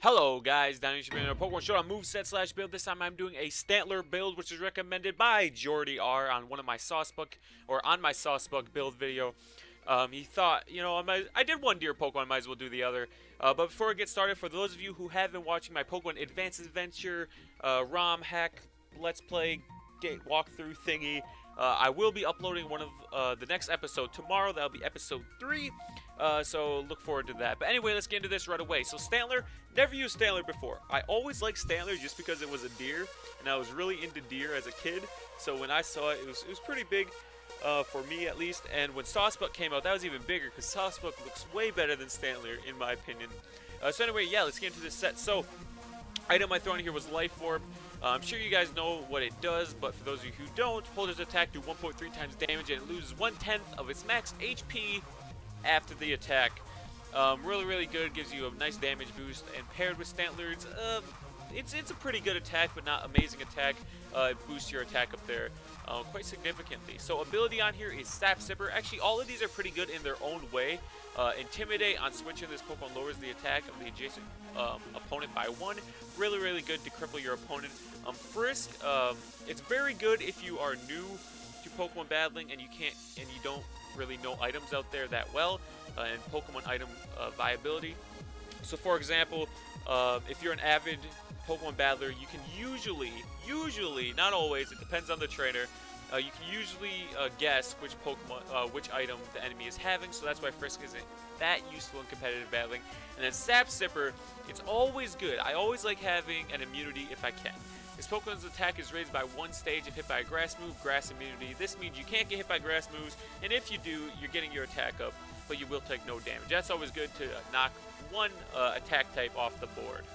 Hello guys, down here in a Pokemon Show on Moveset / build. This time I'm doing a Stantler build, which is recommended by Jordy R on one of my Saucebook, or on my Saucebook build video. He thought, you know, I did one deer Pokemon, I might as well do the other. But before I get started, for those of you who have been watching my Pokemon Advanced Adventure, ROM hack, Let's Play, walkthrough thingy, I will be uploading one of the next episode tomorrow. That'll be episode 3. So look forward to that. But anyway, let's get into this right away. So Stantler, never used Stantler before. I always liked Stantler just because it was a deer, and I was really into deer as a kid. So when I saw it, it was pretty big for me at least. And when Saucebook came out, that was even bigger because Saucebook looks way better than Stantler in my opinion. So anyway, yeah, let's get into this set. So item I throw in here was Life Orb. I'm sure you guys know what it does, but for those of you who don't, Holder's attack do 1.3 times damage and it loses 1/10 of its max HP after the attack. Really good, gives you a nice damage boost, and paired with Stantler, it's a pretty good attack, but not amazing attack. It boosts your attack up there quite significantly. So ability on here is Sap Sipper. Actually, all of these are pretty good in their own way. Intimidate on switching this Pokemon lowers the attack of the adjacent opponent by 1. Really good to cripple your opponent. Frisk, it's very good if you are new to Pokemon battling and you don't really know items out there that well, and Pokemon item viability. So for example, if you're an avid Pokemon battler, you can usually, not always, it depends on the trainer, you can usually guess which Pokemon, which item the enemy is having, so that's why Frisk isn't that useful in competitive battling. And then Sap Sipper, it's always good. I always like having an immunity if I can. This Pokemon's attack is raised by 1 stage if hit by a grass move, grass immunity. This means you can't get hit by grass moves, and if you do, you're getting your attack up, but you will take no damage. That's always good to knock one attack type off the board.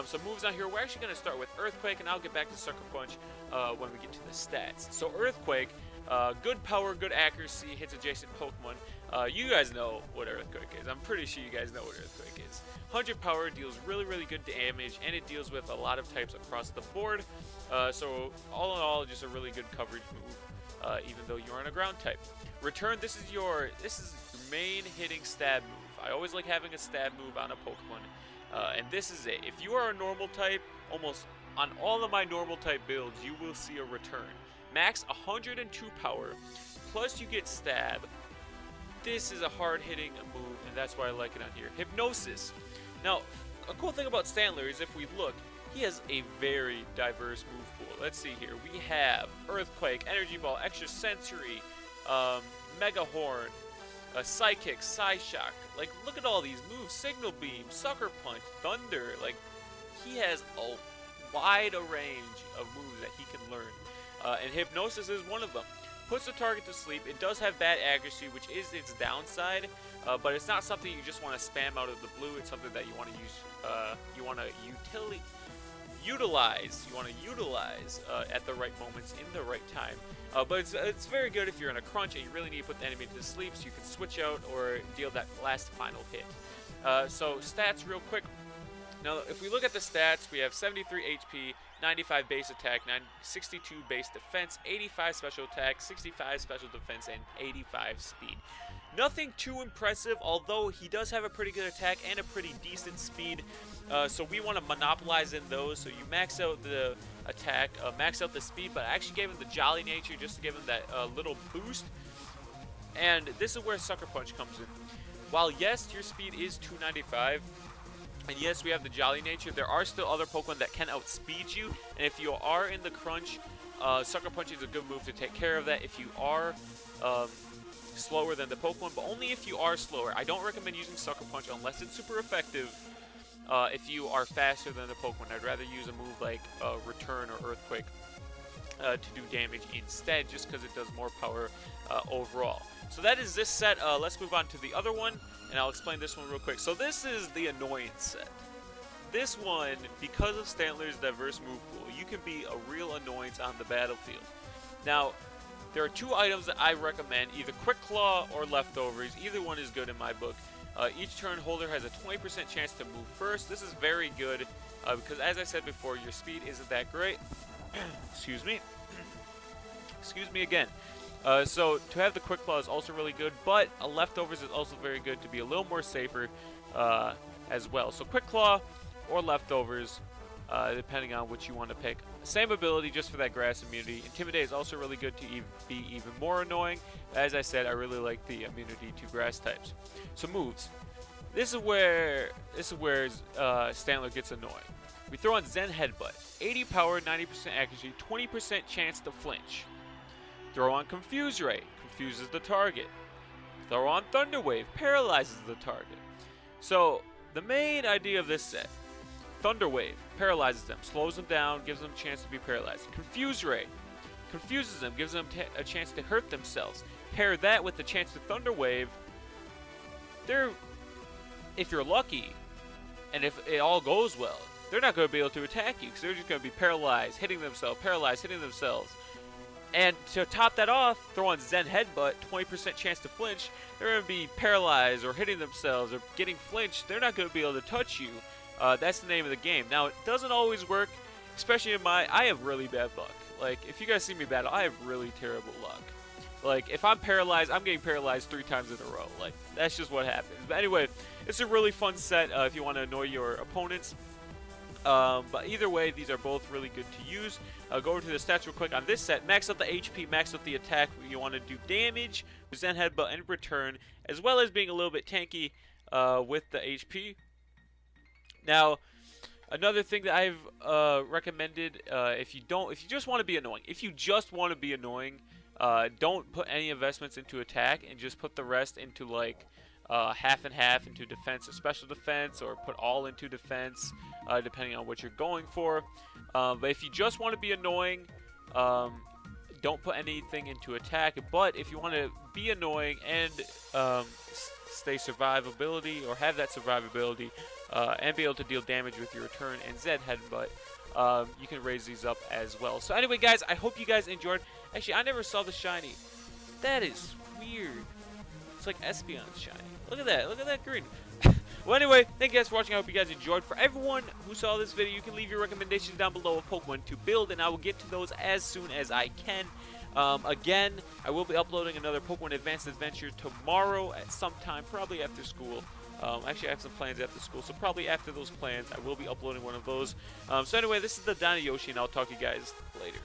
So moves on here, we're actually going to start with Earthquake, and I'll get back to Sucker Punch when we get to the stats. So Earthquake, good power, good accuracy, hits adjacent Pokemon. You guys know what Earthquake is. I'm pretty sure you guys know what Earthquake is. 100 power, deals really good damage, and it deals with a lot of types across the board. So all in all, just a really good coverage move, even though you're on a ground type. Return, this is your main hitting stab move. I always like having a stab move on a Pokemon. And this is it. If you are a normal type, almost on all of my normal type builds, you will see a return. Max 102 power, plus you get stab. This is a hard hitting move, and that's why I like it on here. Hypnosis. Now, a cool thing about Stantler is if we look, he has a very diverse move pool. Let's see here. We have Earthquake, Energy Ball, Extra Sensory, Mega Horn, Psychic, Psyshock. Like, look at all these moves. Signal Beam, Sucker Punch, Thunder. Like, he has a wide range of moves that he can learn. And Hypnosis is one of them. Puts the target to sleep. It does have bad accuracy, which is its downside, but it's not something you just want to spam out of the blue. It's something that you want to use. You want to utilize at the right moments in the right time. But it's very good if you're in a crunch and you really need to put the enemy to sleep, so you can switch out or deal that last final hit. So stats real quick. Now, if we look at the stats, we have 73 HP, 95 base attack, 62 base defense, 85 special attack, 65 special defense, and 85 speed. Nothing too impressive, although he does have a pretty good attack and a pretty decent speed. So we want to monopolize in those. So you max out the attack, max out the speed, but I actually gave him the Jolly Nature just to give him that little boost. And this is where Sucker Punch comes in. While yes, your speed is 295, and yes, we have the Jolly Nature, there are still other Pokemon that can outspeed you, and if you are in the crunch, Sucker Punch is a good move to take care of that if you are slower than the Pokemon, but only if you are slower. I don't recommend using Sucker Punch unless it's super effective if you are faster than the Pokemon. I'd rather use a move like Return or Earthquake to do damage instead, just because it does more power overall. So that is this set. Let's move on to the other one, and I'll explain this one real quick. So this is the Annoyance set. This one, because of Stantler's diverse move pool, you can be a real annoyance on the battlefield. Now, there are 2 items that I recommend, either Quick Claw or Leftovers. Either one is good in my book. Each turn, Holder has a 20% chance to move first. This is very good because, as I said before, your speed isn't that great. Excuse me. Excuse me again. So to have the Quick Claw is also really good, but a Leftovers is also very good to be a little more safer as well. So Quick Claw or Leftovers, depending on what you want to pick. Same ability, just for that grass immunity. Intimidate is also really good to be even more annoying. As I said, I really like the immunity to grass types. So moves. This is where Stantler gets annoying. We throw on Zen Headbutt. 80 power, 90% accuracy, 20% chance to flinch. Throw on Confuse Ray. Confuses the target. Throw on Thunder Wave. Paralyzes the target. So, the main idea of this set. Thunder Wave. Paralyzes them. Slows them down. Gives them a chance to be paralyzed. Confuse Ray. Confuses them. Gives them a chance to hurt themselves. Pair that with the chance to Thunder Wave. If you're lucky, and if it all goes well, they're not going to be able to attack you because they're just going to be paralyzed, hitting themselves, paralyzed, hitting themselves. And to top that off, throw on Zen Headbutt, 20% chance to flinch. They're going to be paralyzed or hitting themselves or getting flinched. They're not going to be able to touch you. That's the name of the game. Now, it doesn't always work, especially in I have really bad luck. Like, if you guys see me battle, I have really terrible luck. Like, if I'm paralyzed, I'm getting paralyzed 3 times in a row. Like, that's just what happens. But anyway, it's a really fun set if you want to annoy your opponents. But either way, these are both really good to use. Go over to the stats real quick on this set. Max out the HP, max out the attack. You want to do damage with Zen Headbutt and return, as well as being a little bit tanky with the HP. Now, another thing that I've recommended, if you just want to be annoying, don't put any investments into attack and just put the rest into like half and half into defense or special defense, or put all into defense, depending on what you're going for. But if you just want to be annoying, don't put anything into attack. But if you want to be annoying and stay survivability, or have that survivability, and be able to deal damage with your return and Zen Headbutt, you can raise these up as well. So anyway, guys, I hope you guys enjoyed. Actually, I never saw the shiny. That is weird. It's like Espeon's shiny. Look at that. Look at that green. Well, anyway, thank you guys for watching. I hope you guys enjoyed. For everyone who saw this video, you can leave your recommendations down below of Pokemon to build, and I will get to those as soon as I can. Again, I will be uploading another Pokemon Advanced Adventure tomorrow at some time, probably after school. Actually, I have some plans after school, so probably after those plans, I will be uploading one of those. So anyway, this is the Yoshi, and I'll talk to you guys later.